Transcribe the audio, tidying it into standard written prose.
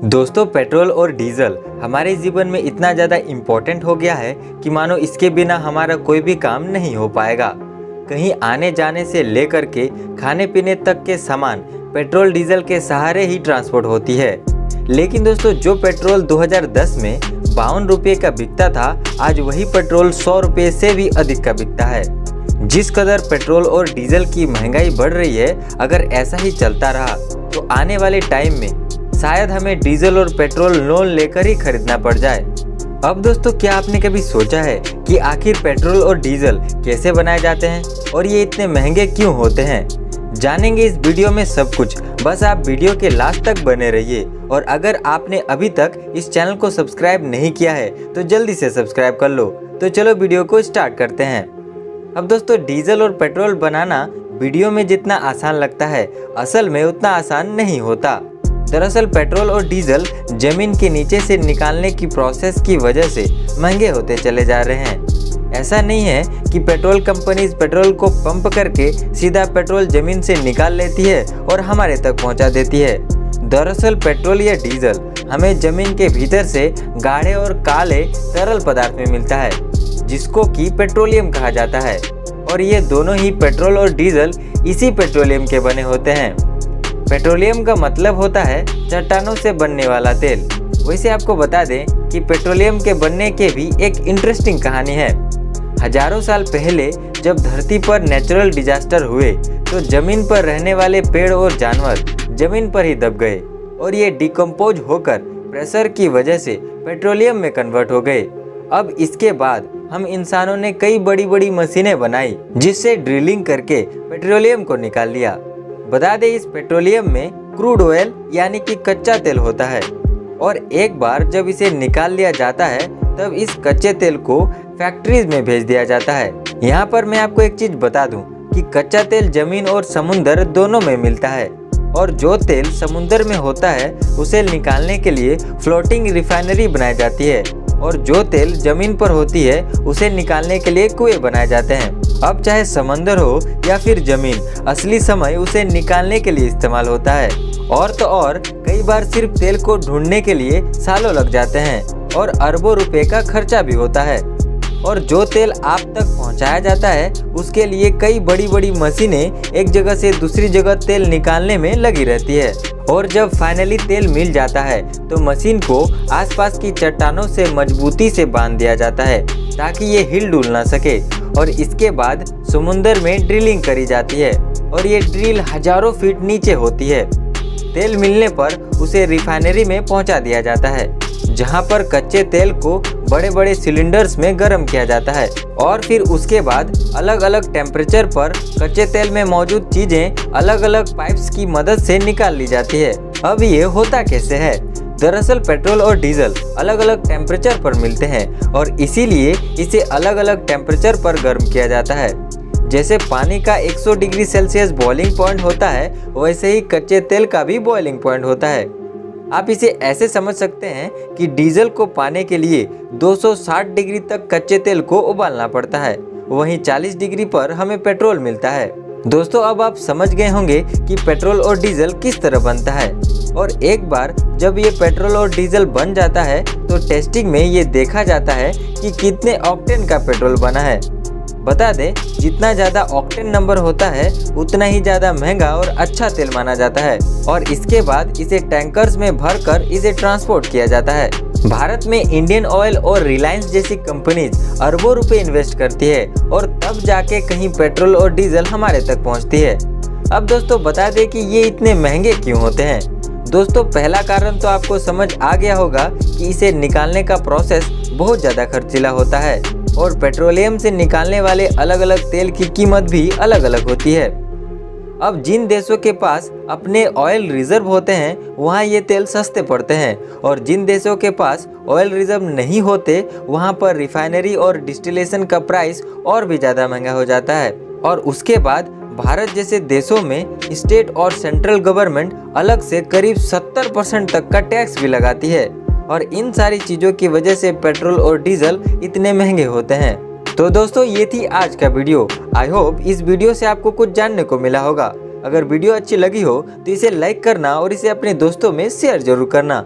दोस्तों, पेट्रोल और डीजल हमारे जीवन में इतना ज़्यादा इम्पोर्टेंट हो गया है कि मानो इसके बिना हमारा कोई भी काम नहीं हो पाएगा। कहीं आने जाने से लेकर के खाने पीने तक के सामान पेट्रोल डीजल के सहारे ही ट्रांसपोर्ट होती है। लेकिन दोस्तों, जो पेट्रोल 2010 में 52 रुपये का बिकता था, आज वही पेट्रोल 100 रुपये से भी अधिक का बिकता है। जिस कदर पेट्रोल और डीजल की महंगाई बढ़ रही है, अगर ऐसा ही चलता रहा तो आने वाले टाइम में शायद हमें डीजल और पेट्रोल लोन लेकर ही खरीदना पड़ जाए। अब दोस्तों, क्या आपने कभी सोचा है कि आखिर पेट्रोल और डीजल कैसे बनाए जाते हैं और ये इतने महंगे क्यों होते हैं? जानेंगे इस वीडियो में सब कुछ। बस आप वीडियो के लास्ट तक बने रहिए। और अगर आपने अभी तक इस चैनल को सब्सक्राइब नहीं किया है तो जल्दी से सब्सक्राइब कर लो। तो चलो वीडियो को स्टार्ट करते हैं। अब दोस्तों, डीजल और पेट्रोल बनाना वीडियो में जितना आसान लगता है, असल में उतना आसान नहीं होता। दरअसल पेट्रोल और डीजल जमीन के नीचे से निकालने की प्रोसेस की वजह से महंगे होते चले जा रहे हैं। ऐसा नहीं है कि पेट्रोल कंपनीज पेट्रोल को पंप करके सीधा पेट्रोल जमीन से निकाल लेती है और हमारे तक पहुंचा देती है। दरअसल पेट्रोल या डीजल हमें जमीन के भीतर से गाढ़े और काले तरल पदार्थ में मिलता है, जिसको कि पेट्रोलियम कहा जाता है। और ये दोनों ही पेट्रोल और डीजल इसी पेट्रोलियम के बने होते हैं। पेट्रोलियम का मतलब होता है चट्टानों से बनने वाला तेल। वैसे आपको बता दें कि पेट्रोलियम के बनने के भी एक इंटरेस्टिंग कहानी है। हजारों साल पहले जब धरती पर नेचुरल डिजास्टर हुए तो जमीन पर रहने वाले पेड़ और जानवर जमीन पर ही दब गए और ये डिकम्पोज होकर प्रेशर की वजह से पेट्रोलियम में कन्वर्ट हो गए। अब इसके बाद हम इंसानों ने कई बड़ी बड़ी मशीनें बनाई जिससे ड्रिलिंग करके पेट्रोलियम को निकाल लिया। बता दें, इस पेट्रोलियम में क्रूड ऑयल यानी कि कच्चा तेल होता है और एक बार जब इसे निकाल लिया जाता है तब इस कच्चे तेल को फैक्ट्रीज में भेज दिया जाता है। यहाँ पर मैं आपको एक चीज बता दूं कि कच्चा तेल जमीन और समुद्र दोनों में मिलता है और जो तेल समुद्र में होता है उसे निकालने के लिए फ्लोटिंग रिफाइनरी बनाई जाती है और जो तेल जमीन पर होती है उसे निकालने के लिए कुएं बनाए जाते हैं। अब चाहे समंदर हो या फिर जमीन, असली समय उसे निकालने के लिए इस्तेमाल होता है। और तो और कई बार सिर्फ तेल को ढूंढने के लिए सालों लग जाते हैं और अरबों रुपए का खर्चा भी होता है। और जो तेल आप तक पहुंचाया जाता है उसके लिए कई बड़ी बड़ी मशीनें एक जगह से दूसरी जगह तेल निकालने में लगी रहती है। और जब फाइनली तेल मिल जाता है तो मशीन को आसपास की चट्टानों से मजबूती से बांध दिया जाता है ताकि ये हिल डुल ना सके। और इसके बाद समुद्र में ड्रिलिंग करी जाती है और ये ड्रिल हजारों फीट नीचे होती है। तेल मिलने पर उसे रिफाइनरी में पहुंचा दिया जाता है, जहां पर कच्चे तेल को बड़े बड़े सिलेंडर्स में गर्म किया जाता है और फिर उसके बाद अलग अलग टेम्परेचर पर कच्चे तेल में मौजूद चीजें अलग अलग पाइप्स की मदद से निकाल ली जाती है। अब ये होता कैसे है? दरअसल पेट्रोल और डीजल अलग अलग टेम्परेचर पर मिलते हैं और इसीलिए इसे अलग अलग टेम्परेचर पर गर्म किया जाता है। जैसे पानी का 100 डिग्री सेल्सियस बॉइलिंग पॉइंट होता है, वैसे ही कच्चे तेल का भी बॉइलिंग पॉइंट होता है। आप इसे ऐसे समझ सकते हैं कि डीजल को पाने के लिए 260 डिग्री तक कच्चे तेल को उबालना पड़ता है, वहीं 40 डिग्री पर हमें पेट्रोल मिलता है। दोस्तों, अब आप समझ गए होंगे कि पेट्रोल और डीजल किस तरह बनता है। और एक बार जब ये पेट्रोल और डीजल बन जाता है तो टेस्टिंग में ये देखा जाता है कि कितने ऑक्टेन का पेट्रोल बना है। बता दें, जितना ज़्यादा ऑक्टेन नंबर होता है उतना ही ज़्यादा महंगा और अच्छा तेल माना जाता है। और इसके बाद इसे टैंकर्स में भरकर इसे ट्रांसपोर्ट किया जाता है। भारत में इंडियन ऑयल और रिलायंस जैसी कंपनीज अरबों रुपए इन्वेस्ट करती है और तब जाके कहीं पेट्रोल और डीजल हमारे तक पहुंचती है। अब दोस्तों, बता दें कि ये इतने महंगे क्यों होते हैं। दोस्तों, पहला कारण तो आपको समझ आ गया होगा कि इसे निकालने का प्रोसेस बहुत ज़्यादा खर्चीला होता है और पेट्रोलियम से निकालने वाले अलग अलग तेल की कीमत भी अलग अलग होती है। अब जिन देशों के पास अपने ऑयल रिजर्व होते हैं वहाँ ये तेल सस्ते पड़ते हैं और जिन देशों के पास ऑयल रिजर्व नहीं होते वहाँ पर रिफाइनरी और डिस्टिलेशन का प्राइस और भी ज़्यादा महंगा हो जाता है। और उसके बाद भारत जैसे देशों में स्टेट और सेंट्रल गवर्नमेंट अलग से करीब 70% तक का टैक्स भी लगाती है और इन सारी चीज़ों की वजह से पेट्रोल और डीजल इतने महंगे होते हैं। तो दोस्तों, ये थी आज का वीडियो। आई होप इस वीडियो से आपको कुछ जानने को मिला होगा। अगर वीडियो अच्छी लगी हो तो इसे लाइक करना और इसे अपने दोस्तों में शेयर जरूर करना।